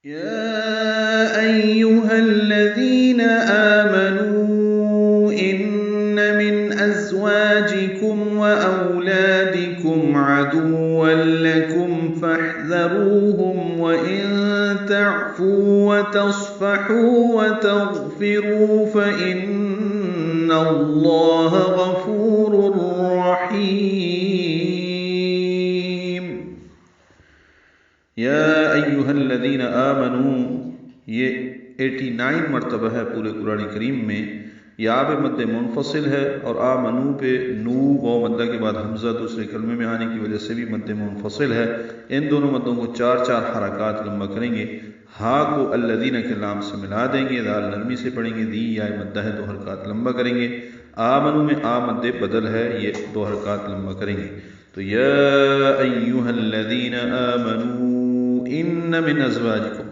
يا أيها الذين آمنوا إن من أزواجكم وأولادكم عدوا لكم فاحذروهم وإن تعفوا وتصفحوا وتغفروا فإن الله غفور رحيم. یا ایھا الذین آمنو، یہ 89 مرتبہ ہے پورے قرآن کریم میں. یا پہ مد منفصل ہے اور آمنو پہ نو و مدہ کے بعد حمزہ دوسرے کلمے میں آنے کی وجہ سے بھی مد منفصل ہے. ان دونوں مدوں کو 4 حرکات لمبا کریں گے. ہا کو الذین کے لام سے ملا دیں گے، دال نرمی سے پڑھیں گے. دی یا مدہ ہے 2 حرکات لمبا کریں گے. آمنو میں آ مد بدل ہے، یہ 2 حرکات لمبا کریں گے. تو یا ایھا الذین آمنو ان من ازواجکم،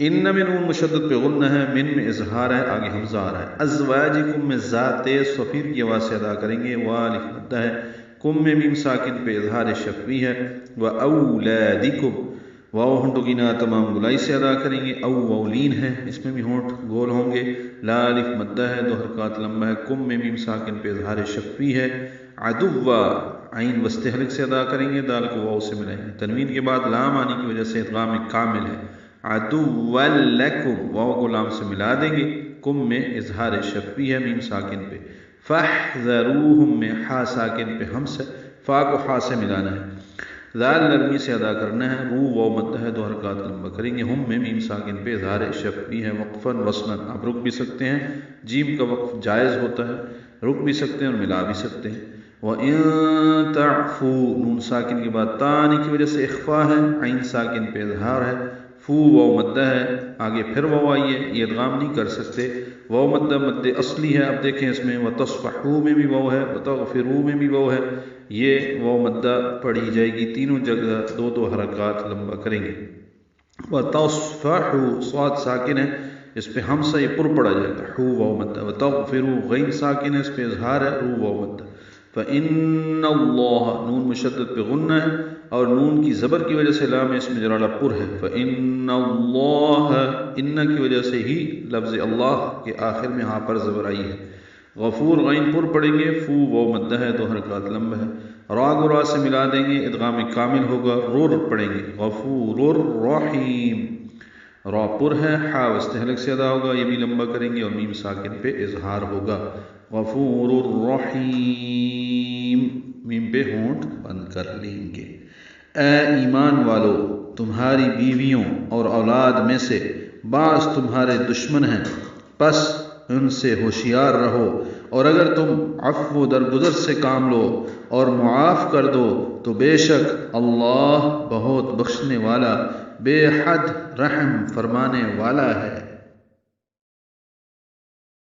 ان میں نون مشدد پہ غنہ ہے، من میں اظہار ہے، آگے حمزہ آ رہا ہے. ازواجکم میں ذات صفیر کی آواز سے ادا کریں گے. والف مدہ ہے. کم میں میم ساکن پہ اظہار شفوی ہے. و اولادکم، واو ہونٹوں کی نا تمام گلائی سے ادا کریں گے. اولین ہے، اس میں بھی ہونٹ گول ہوں گے. لالف مدہ ہے، 2 حرکات لمبا ہے. کم میں میم ساکن پہ اظہار شفوی ہے. عدوا، عین وسط حلق سے ادا کریں گے، دال کو واو سے ملائیں گے. تنوین کے بعد لام آنے کی وجہ سے ادغام کامل ہے. عدوا لکم، واو کو لام سے ملا دیں گے. کم میں اظہار شفوی ہے میم ساکن پہ. فاحذروہم میں حا ساکن پہ ہمس ہے، فا کو حا سے ملانا ہے. ذال نرمی سے ادا کرنا ہے. رو واو مد ہے، 2 حرکات لمبا کریں گے. ہم میں میم ساکن پہ اظہار شفوی ہے. وقفاً وصلاً، آپ رک بھی سکتے ہیں، جیم کا وقف جائز ہوتا ہے، رک بھی سکتے ہیں اور ملا بھی سکتے ہیں. وَإِن تَعْفُوا، نون ساکن کے بعد تا آنے کی وجہ سے اخفا ہے، عین ساکن پہ اظہار ہے. فو واو مدہ ہے، آگے پھر واو آئی ہے، یہ ادغام نہیں کر سکتے. واو مدہ مد اصلی ہے. اب دیکھیں اس میں وَتَصْفَحُوا میں بھی واو ہے، وَتَغْفِرُوا میں بھی واو ہے. یہ واو مدہ پڑھی جائے گی، تینوں جگہ 2 حرکات لمبا کریں گے. وَتَصْفَحُوا، صاد ساکن ہے، اس پہ ہمسہ یہ پر پڑا جائے گا، حو واو مدہ. وَتَغْفِرُوا، غین ساکن ہے، اس پہ اظہار ہے، رو واو مدہ. فَإِنَّ اللَّهَ، نون مشدد پہ غنہ ہے اور نون کی زبر کی وجہ سے لام اس میں جلالہ پر ہے. فَإِنَّ اللَّهَ، ان کی وجہ سے ہی لفظ اللہ کے آخر میں ہاں پر زبر آئی ہے. غفور، غین پر پڑھیں گے. فو واو مدہ ہے، 2 حرکات لمبا ہے. را کو را سے ملا دیں گے، ادغام کامل ہوگا. رور پڑھیں گے. غفور الرحیم، را پر ہے، حا وسط حلق سے ادا ہوگا، یہ بھی لمبا کریں گے اور میم ساکن پہ اظہار ہوگا. غفور الرحیم، میم پہ ہونٹ بند کر لیں گے. اے ایمان والو، تمہاری بیویوں اور اولاد میں سے بعض تمہارے دشمن ہیں، پس ان سے ہوشیار رہو، اور اگر تم عفو درگزر سے کام لو اور معاف کر دو تو بے شک اللہ بہت بخشنے والا، بے حد رحم فرمانے والا ہے.